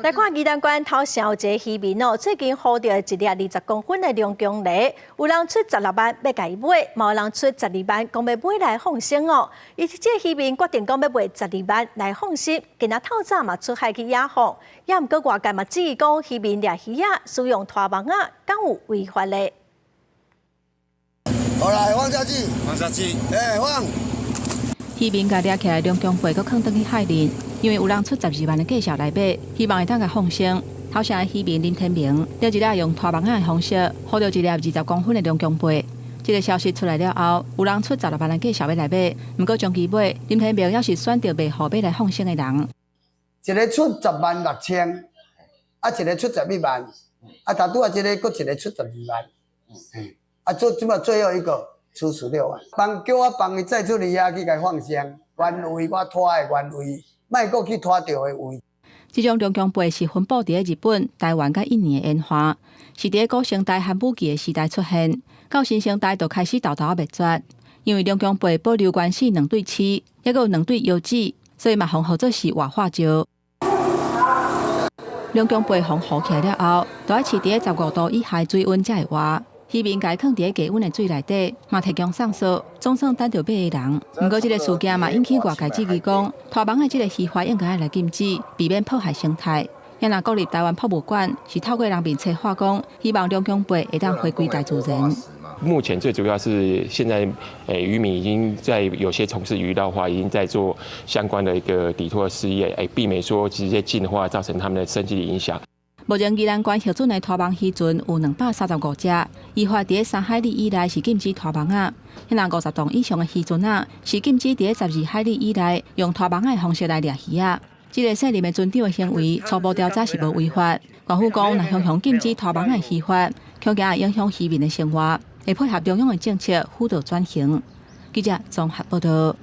来看宜兰县头城有一个渔民哦，最近捕到一粒20公分的龙江鲢，有人出16万要甲伊买，嘛有人出12万讲要买来放生哦。伊这个渔民决定讲要买12万来放生，今仔透早嘛出海去野放，也毋过外界嘛质疑讲渔民掠鱼仔使用拖网啊，敢有违法嘞？好来，放下去，放下去，放。渔民甲掠起来龙江鲅，搁放倒去海里，因为有人出12万的价钱来买，希望会当甲放生。头城的渔民林天明，钓一粒用拖网仔的方式，捕到一粒20公分的龙江鲅。这个消息出来了后，有人出16万的价钱要来买，毋过将其买，林天明也是选择卖互买来放生的人。一个出10万6千，一个出11万，头拄这个，搁一个出12万，即马最后一个出16万。帮叫我帮伊再出去遐去甲放生，原位我拖的原位，莫搁去拖着的位。这种龙江鲅是分布伫日本、台湾甲印尼的烟花，是伫古生代汉武纪的时代出现，到新生代就开始豆豆灭绝。因为龙江鲅保留原始2对翅，也有2对腰子，所以嘛封号做是活化石。龙江鲅封好起来了后，就要饲伫15度以下水温才会活。渔民家放伫低温的水内底，嘛提供上诉，总算等到买的人。不过，这个事件嘛引起外界质疑，讲拖网的这个渔法应该要来禁止，避免破坏生态。也若国立台湾博物馆是透过人民策划讲，希望龙江鲅会当回归大自然。目前最主要是现在，渔民已经在有些从事渔捞化，已经在做相关的一个抵托事业，避免说直接进化造成他们的生计影响。目前宜兰县核准的拖网渔船有235只，依法伫3海里以内是禁止拖网啊。那50吨以上的渔船啊，是禁止伫12海里以内用拖网的方式来掠鱼啊。这个姓林的船长的行为，初步调查是无违法。官府讲，若向向禁止拖网的渔法，恐惊会影响渔民的生活，会配合中央的政策辅导转型。记者综合报道。